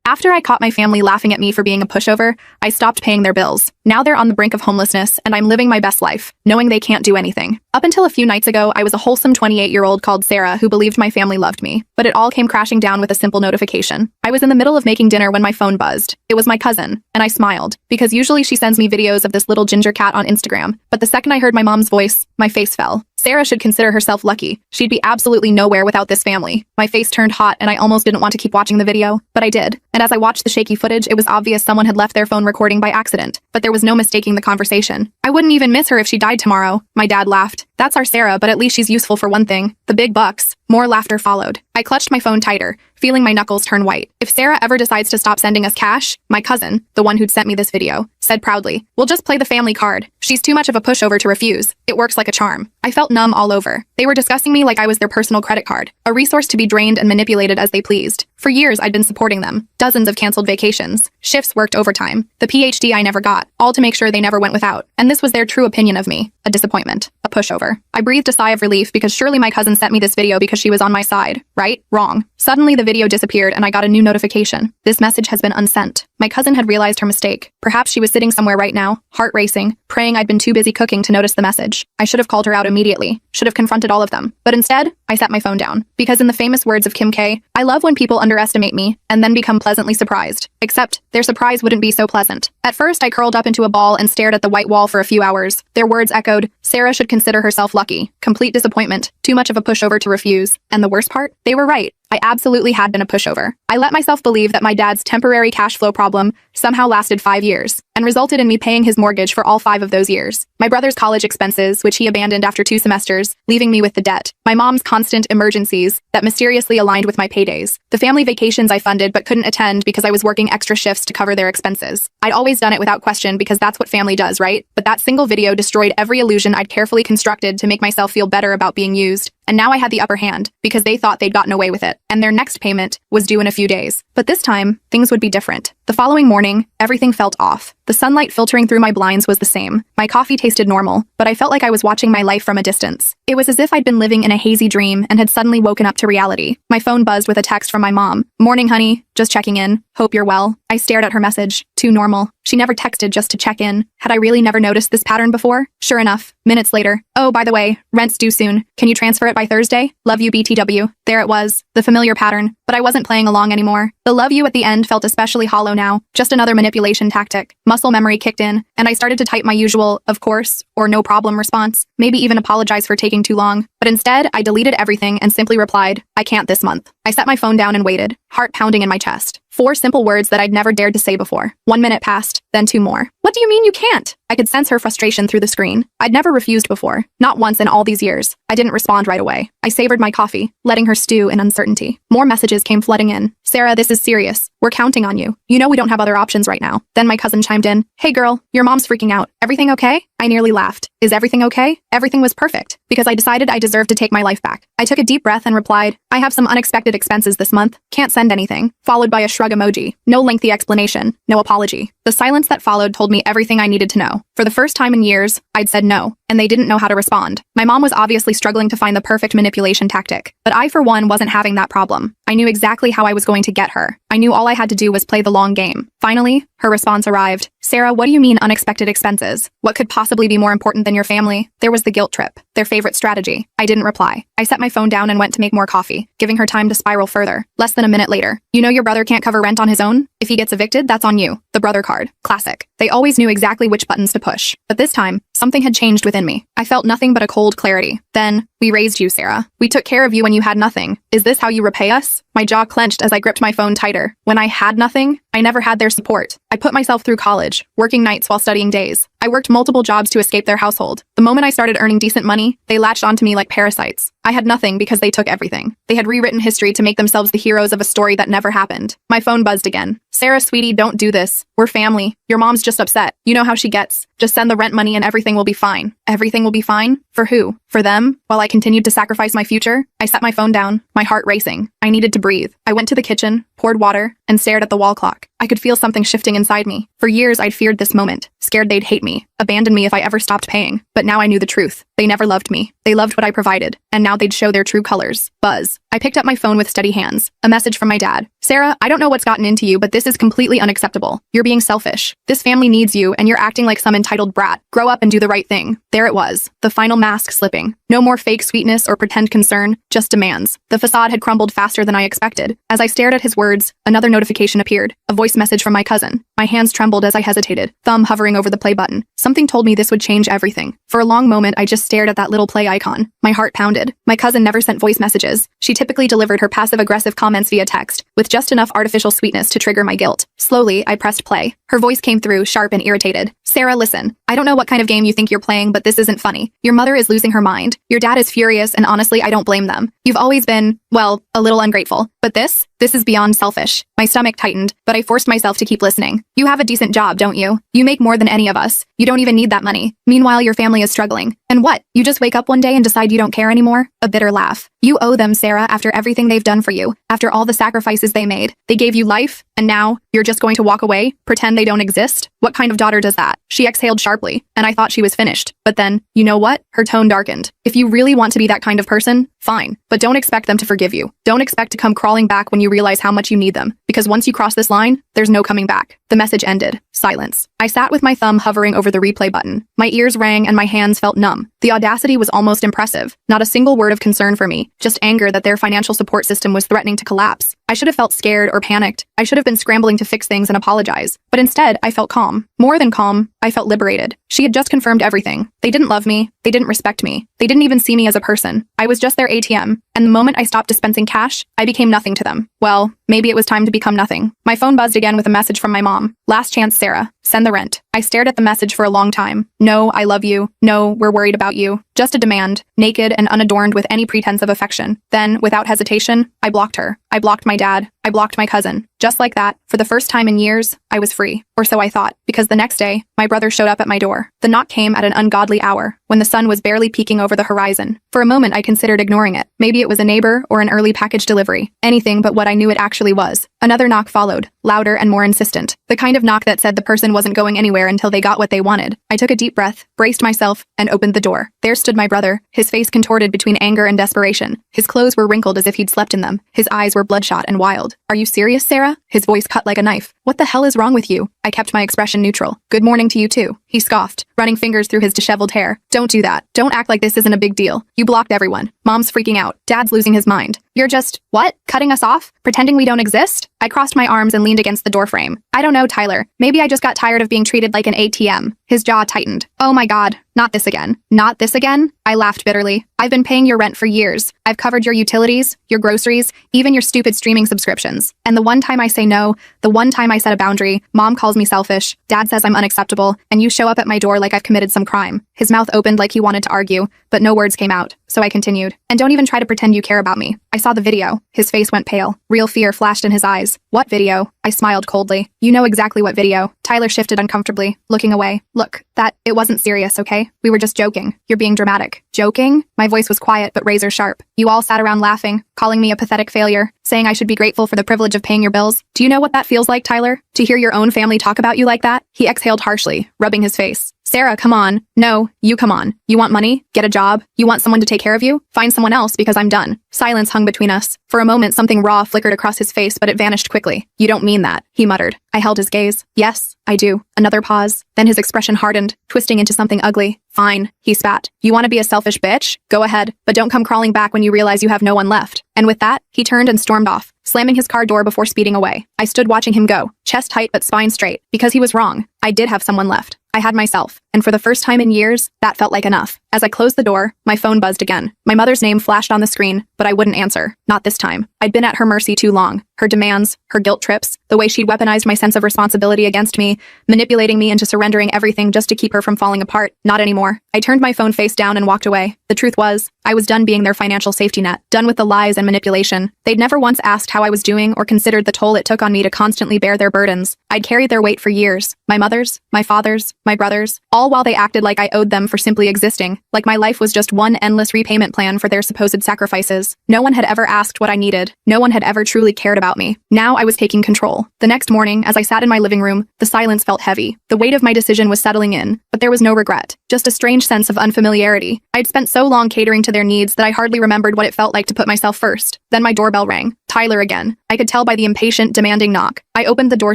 After I caught my family laughing at me for being a pushover, I stopped paying their bills. Now they're on the brink of homelessness, and I'm living my best life, knowing they can't do anything. Up until a few nights ago, I was a wholesome 28-year-old called Sarah who believed my family loved me. But it all came crashing down with a simple notification. I was in the middle of making dinner when my phone buzzed. It was my cousin, and I smiled, because usually she sends me videos of this little ginger cat on Instagram. But the second I heard my mom's voice, my face fell. Sarah should consider herself lucky. She'd be absolutely nowhere without this family. My face turned hot and I almost didn't want to keep watching the video, but I did. And as I watched the shaky footage, it was obvious someone had left their phone recording by accident. But there was no mistaking the conversation. I wouldn't even miss her if she died tomorrow. My dad laughed. That's our Sarah, but at least she's useful for one thing. The big bucks. More laughter followed. I clutched my phone tighter, feeling my knuckles turn white. If Sarah ever decides to stop sending us cash, my cousin, the one who'd sent me this video, said proudly, "We'll just play the family card. She's too much of a pushover to refuse. It works like a charm." I felt numb all over. They were discussing me like I was their personal credit card, a resource to be drained and manipulated as they pleased. For years, I'd been supporting them. Dozens of canceled vacations. Shifts worked overtime. The PhD I never got, all to make sure they never went without. And this was their true opinion of me. A disappointment. A pushover. I breathed a sigh of relief because surely my cousin sent me this video because she was on my side. Right? Wrong. Suddenly the video disappeared and I got a new notification. This message has been unsent. My cousin had realized her mistake. Perhaps she was sitting somewhere right now, heart racing, praying I'd been too busy cooking to notice the message. I should have called her out immediately. Should have confronted all of them. But instead, I set my phone down. Because in the famous words of Kim K, I love when people underestimate me and then become pleasantly surprised. Except, their surprise wouldn't be so pleasant. At first, I curled up into a ball and stared at the white wall for a few hours. Their words echoed, "Sarah should consider herself lucky." Complete disappointment. Too much of a pushover to refuse. And the worst part? They were right. I absolutely had been a pushover. I let myself believe that my dad's temporary cash flow problem somehow lasted 5 years and resulted in me paying his mortgage for all 5 of those years. My brother's college expenses, which he abandoned after 2 semesters, leaving me with the debt. My mom's constant emergencies that mysteriously aligned with my paydays. The family vacations I funded but couldn't attend because I was working extra shifts to cover their expenses. I'd always done it without question because that's what family does, right? But that single video destroyed every illusion I'd carefully constructed to make myself feel better about being used. And now I had the upper hand because they thought they'd gotten away with it. And their next payment was due in a few days. But this time, things would be different. The following morning, everything felt off. The sunlight filtering through my blinds was the same. My coffee tasted normal, but I felt like I was watching my life from a distance. It was as if I'd been living in a hazy dream and had suddenly woken up to reality. My phone buzzed with a text from my mom. "Morning, honey. Just checking in. Hope you're well." I stared at her message. Too normal. She never texted just to check in. Had I really never noticed this pattern before? Sure enough, minutes later. "Oh, by the way, rent's due soon. Can you transfer it by Thursday? Love you, BTW." There it was, the familiar pattern, but I wasn't playing along anymore. The "love you" at the end felt especially hollow now, just another manipulation tactic. Muscle memory kicked in, and I started to type my usual, "of course," or "no problem" response, maybe even apologize for taking too long. But instead, I deleted everything and simply replied, "I can't this month." I set my phone down and waited, heart pounding in my chest. 4 simple words that I'd never dared to say before. 1 minute passed, then 2 more. "What do you mean you can't?" I could sense her frustration through the screen. I'd never refused before, not once in all these years. I didn't respond right away. I savored my coffee, letting her stew in uncertainty. More messages came flooding in. "Sarah, this is serious. We're counting on you. You know we don't have other options right now." Then my cousin chimed in. "Hey girl, your mom's freaking out. Everything okay?" I nearly laughed. Is everything okay? Everything was perfect, because I decided I deserved to take my life back. I took a deep breath and replied, "I have some unexpected expenses this month. Can't send anything." Followed by a shrug emoji. No lengthy explanation. No apology. The silence that followed told me everything I needed to know. For the first time in years, I'd said no, and they didn't know how to respond. My mom was obviously struggling to find the perfect manipulation tactic, but I, for one, wasn't having that problem. I knew exactly how I was going to get her. I knew all I had to do was play the long game. Finally, her response arrived. "Sarah, what do you mean unexpected expenses? What could possibly be more important than your family?" There was the guilt trip, their favorite strategy. I didn't reply. I set my phone down and went to make more coffee, giving her time to spiral further. Less than a minute later. "You know your brother can't cover rent on his own? If he gets evicted, that's on you." The brother card. Classic. They always knew exactly which buttons to push. But this time, something had changed within me. I felt nothing but a cold clarity. Then, "We raised you, Sarah. We took care of you when you had nothing. Is this how you repay us?" My jaw clenched as I gripped my phone tighter. When I had nothing, I never had their support. I put myself through college, working nights while studying days. I worked multiple jobs to escape their household. The moment I started earning decent money, they latched onto me like parasites. I had nothing because they took everything. They had rewritten history to make themselves the heroes of a story that never happened. My phone buzzed again. "Sarah, sweetie, don't do this. We're family. Your mom's just upset. You know how she gets. Just send the rent money and everything will be fine." Everything will be fine? For who? For them? While I continued to sacrifice my future? I set my phone down, my heart racing. I needed to breathe. I went to the kitchen, poured water, and stared at the wall clock. I could feel something shifting inside me. For years, I'd feared this moment. scared they'd hate me, abandon me if I ever stopped paying. But now I knew the truth. They never loved me. They loved what I provided, and now they'd show their true colors. Buzz. I picked up my phone with steady hands. A message from my dad. Sarah, I don't know what's gotten into you, but this is completely unacceptable. You're being selfish. This family needs you, and you're acting like some entitled brat. Grow up and do the right thing. There it was. The final mask slipping. No more fake sweetness or pretend concern, just demands. The facade had crumbled faster than I expected. As I stared at his words, another notification appeared. A voice message from my cousin. My hands trembled as I hesitated, thumb hovering over the play button. Something told me this would change everything. For a long moment, I just stared at that little play icon. My heart pounded. My cousin never sent voice messages. She typically delivered her passive-aggressive comments via text, with just enough artificial sweetness to trigger my guilt. Slowly, I pressed play. Her voice came through, sharp and irritated. Sarah, listen. I don't know what kind of game you think you're playing, but this isn't funny. Your mother is losing her mind. Your dad is furious, and honestly, I don't blame them. You've always been, well, a little ungrateful. But this is beyond selfish. My stomach tightened, but I forced myself to keep listening. You have a decent job, don't you? You make more than any of us. You don't even need that money. Meanwhile, your family is struggling. And what? You just wake up one day and decide you don't care anymore? A bitter laugh. You owe them, Sarah, after everything they've done for you, after all the sacrifices they made. They gave you life, and now you're just going to walk away, pretend they don't exist? What kind of daughter does that? She exhaled sharply, and I thought she was finished. But then, you know what? Her tone darkened. If you really want to be that kind of person, fine. But don't expect them to forgive you. Don't expect to come crawling back when you realize how much you need them. Because once you cross this line, there's no coming back. The message ended. Silence. I sat with my thumb hovering over the replay button. My ears rang and my hands felt numb. The audacity was almost impressive. Not a single word of concern for me, just anger that their financial support system was threatening to collapse. I should have felt scared or panicked. I should have been scrambling to fix things and apologize. But instead, I felt calm. More than calm, I felt liberated. She had just confirmed everything. They didn't love me. They didn't respect me. They didn't even see me as a person. I was just their ATM. And the moment I stopped dispensing cash, I became nothing to them. Well, maybe it was time to become nothing. My phone buzzed again with a message from my mom. Last chance, Sarah. Send the rent. I stared at the message for a long time. No, I love you. No, we're worried about you. Just a demand, naked and unadorned with any pretense of affection. Then, without hesitation, I blocked her. I blocked my dad. I blocked my cousin. Just like that, for the first time in years, I was free. Or so I thought, because the next day, my brother showed up at my door. The knock came at an ungodly hour, when the sun was barely peeking over the horizon. For a moment, I considered ignoring it. Maybe it was a neighbor or an early package delivery. Anything but what I knew it actually was. Another knock followed, louder and more insistent. The kind of knock that said the person wasn't going anywhere until they got what they wanted. I took a deep breath, braced myself, and opened the door. There stood my brother, his face contorted between anger and desperation. His clothes were wrinkled as if he'd slept in them. His eyes were bloodshot and wild. Are you serious, Sarah? His voice cut like a knife. What the hell is wrong with you? I kept my expression neutral. Good morning to you too. He scoffed, running fingers through his disheveled hair. Don't do that. Don't act like this isn't a big deal. You blocked everyone. Mom's freaking out. Dad's losing his mind. You're just, what? Cutting us off? Pretending we don't exist? I crossed my arms and leaned against the doorframe. I don't know, Tyler. Maybe I just got tired of being treated like an ATM. His jaw tightened. Oh my God. Not this again. Not this again? I laughed bitterly. I've been paying your rent for years. I've covered your utilities, your groceries, even your stupid streaming subscriptions. And the one time I say no, the one time I set a boundary, Mom calls me selfish, Dad says I'm unacceptable, and you show up at my door like I've committed some crime. His mouth opened like he wanted to argue, but no words came out. So I continued. And don't even try to pretend you care about me. I saw the video. His face went pale. Real fear flashed in his eyes. What video? I smiled coldly. You know exactly what video. Tyler shifted uncomfortably, looking away. Look, it wasn't serious, okay? We were just joking. You're being dramatic. Joking? My voice was quiet but razor sharp. You all sat around laughing, calling me a pathetic failure, saying I should be grateful for the privilege of paying your bills. Do you know what that feels like, Tyler? To hear your own family talk about you like that? He exhaled harshly, rubbing his face. Sarah, come on. No, you come on. You want money? Get a job? You want someone to take care of you? Find someone else because I'm done. Silence hung between us. For a moment, something raw flickered across his face, but it vanished quickly. You don't mean that, he muttered. I held his gaze. Yes, I do. Another pause. Then his expression hardened, twisting into something ugly. Fine, he spat. You want to be a selfish bitch? Go ahead, but don't come crawling back when you realize you have no one left. And with that, he turned and stormed off, slamming his car door before speeding away. I stood watching him go, chest tight but spine straight, because he was wrong. I did have someone left. I had myself, and for the first time in years, that felt like enough. As I closed the door, my phone buzzed again. My mother's name flashed on the screen, but I wouldn't answer. Not this time. I'd been at her mercy too long. Her demands, her guilt trips, the way she'd weaponized my sense of responsibility against me, manipulating me into surrendering everything just to keep her from falling apart. Not anymore. I turned my phone face down and walked away. The truth was, I was done being their financial safety net, done with the lies and manipulation. They'd never once asked how I was doing or considered the toll it took on me to constantly bear their burdens. I'd carried their weight for years. My mother's, my father's, my brother's, all while they acted like I owed them for simply existing, like my life was just one endless repayment plan for their supposed sacrifices. No one had ever asked what I needed. No one had ever truly cared about me. Now I was taking control. The next morning, as I sat in my living room, the silence felt heavy. The weight of my decision was settling in, but there was no regret, just a strange sense of unfamiliarity. I'd spent so long catering to their needs that I hardly remembered what it felt like to put myself first. Then my doorbell rang. Tyler again. I could tell by the impatient, demanding knock. I opened the door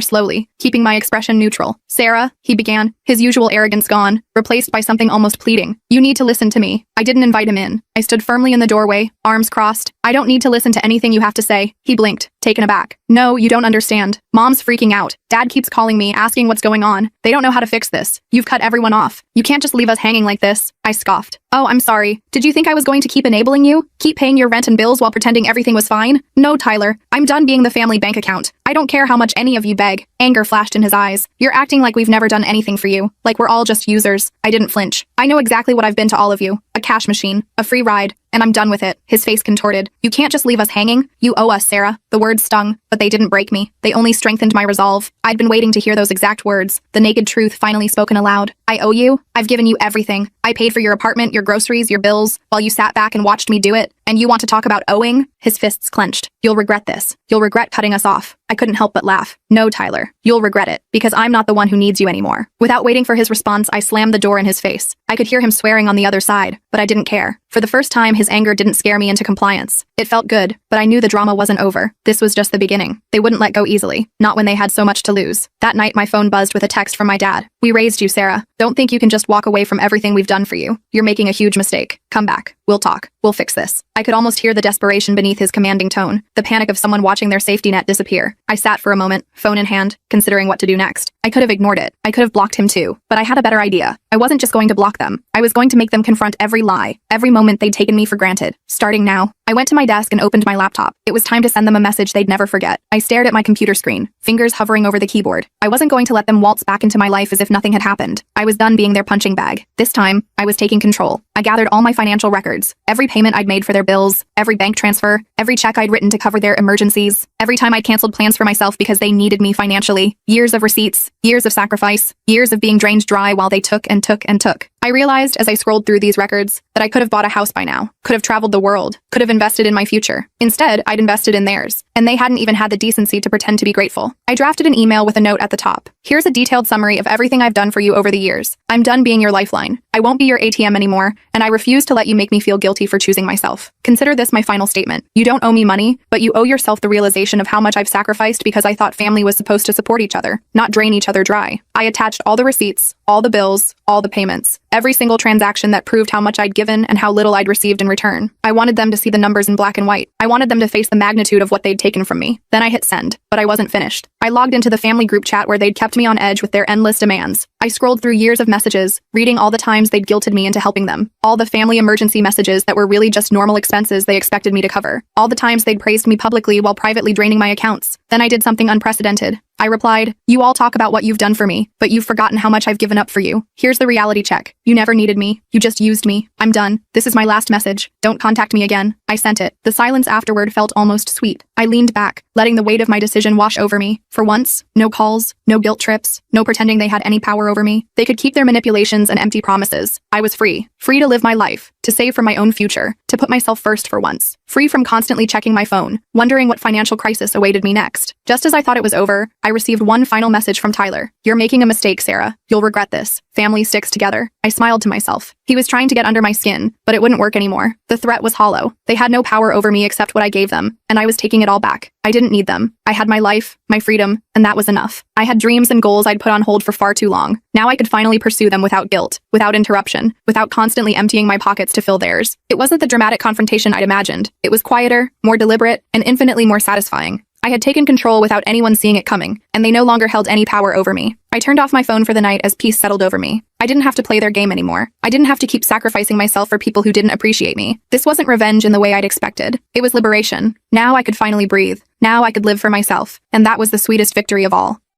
slowly, keeping my expression neutral. "Sarah," he began, his usual arrogance gone, replaced by something almost pleading. "You need to listen to me." I didn't invite him in. I stood firmly in the doorway, arms crossed. "I don't need to listen to anything you have to say." He blinked, taken aback. "No, you don't understand. Mom's freaking out. Dad keeps calling me, asking what's going on. They don't know how to fix this. You've cut everyone off. You can't just leave us hanging like this." I scoffed. "Oh, I'm sorry. Did you think I was going to keep enabling you? Keep paying your rent and bills while pretending everything was fine? No, Tyler. I'm done being the family bank account. I don't care how much any of you beg." Anger flashed in his eyes. "You're acting like we've never done anything for you, like we're all just users." I didn't flinch. "I know exactly what I've been to all of you. A cash machine, a free ride, and I'm done with it." His face contorted. "You can't just leave us hanging. You owe us, Sarah." The words stung, but they didn't break me. They only strengthened my resolve. I'd been waiting to hear those exact words, the naked truth finally spoken aloud. "I owe you? I've given you everything. I paid for your apartment, your groceries, your bills, while you sat back and watched me do it. And you want to talk about owing?" His fists clenched. "You'll regret this. You'll regret cutting us off." I couldn't help but laugh. "No, Tyler. You'll regret it, because I'm not the one who needs you anymore." Without waiting for his response, I slammed the door in his face. I could hear him swearing on the other side, but I didn't care. For the first time, his anger didn't scare me into compliance. It felt good, but I knew the drama wasn't over. This was just the beginning. They wouldn't let go easily, not when they had so much to lose. That night, my phone buzzed with a text from my dad. "We raised you, Sarah. Don't think you can just walk away from everything we've done for you. You're making a huge mistake. Come back. We'll talk. We'll fix this." I could almost hear the desperation beneath his commanding tone, the panic of someone watching their safety net disappear. I sat for a moment, phone in hand, considering what to do next. I could have ignored it. I could have blocked him too, but I had a better idea. I wasn't just going to block them. I was going to make them confront every lie, every moment they'd taken me for granted. Starting now. I went to my desk and opened my laptop. It was time to send them a message they'd never forget. I stared at my computer screen, fingers hovering over the keyboard. I wasn't going to let them waltz back into my life as if nothing had happened. I was done being their punching bag. This time, I was taking control. I gathered all my financial records, every payment I'd made for their bills, every bank transfer, every check I'd written to cover their emergencies, every time I'd canceled plans for myself because they needed me financially. Years of receipts, years of sacrifice, years of being drained dry while they took and took and took. I realized as I scrolled through these records that I could have bought a house by now, could have traveled the world, could have invested in my future. Instead, I'd invested in theirs, and they hadn't even had the decency to pretend to be grateful. I drafted an email with a note at the top. "Here's a detailed summary of everything I've done for you over the years. I'm done being your lifeline. I won't be your ATM anymore, and I refuse to let you make me feel guilty for choosing myself. Consider this my final statement. You don't owe me money, but you owe yourself the realization of how much I've sacrificed because I thought family was supposed to support each other, not drain each other dry." I attached all the receipts, all the bills, all the payments, every single transaction that proved how much I'd given and how little I'd received in return. I wanted them to see the numbers in black and white. I wanted them to face the magnitude of what they'd taken from me. Then I hit send, but I wasn't finished. I logged into the family group chat where they'd kept me on edge with their endless demands. I scrolled through years of messages, reading all the times they'd guilted me into helping them, all the family emergency messages that were really just normal expenses they expected me to cover, all the times they'd praised me publicly while privately draining my accounts. Then I did something unprecedented. I replied, "You all talk about what you've done for me, but you've forgotten how much I've given up for you. Here's the reality check. You never needed me. You just used me. I'm done. This is my last message. Don't contact me again." I sent it. The silence afterward felt almost sweet. I leaned back, letting the weight of my decision wash over me. For once, no calls, no guilt trips, no pretending they had any power over me. They could keep their manipulations and empty promises. I was free. Free to live my life, to save for my own future, to put myself first for once. Free from constantly checking my phone, wondering what financial crisis awaited me next. Just as I thought it was over, I received one final message from Tyler. "You're making a mistake, Sarah. You'll regret this. Family sticks together." I smiled to myself. He was trying to get under my skin, but it wouldn't work anymore. The threat was hollow. They had no power over me except what I gave them, and I was taking it all back. I didn't need them. I had my life, my freedom, and that was enough. I had dreams and goals I'd put on hold for far too long. Now I could finally pursue them without guilt, without interruption, without constantly emptying my pockets to fill theirs. It wasn't the dramatic confrontation I'd imagined. It was quieter, more deliberate, and infinitely more satisfying. I had taken control without anyone seeing it coming, and they no longer held any power over me. I turned off my phone for the night as peace settled over me. I didn't have to play their game anymore. I didn't have to keep sacrificing myself for people who didn't appreciate me. This wasn't revenge in the way I'd expected. It was liberation. Now I could finally breathe. Now I could live for myself. And that was the sweetest victory of all.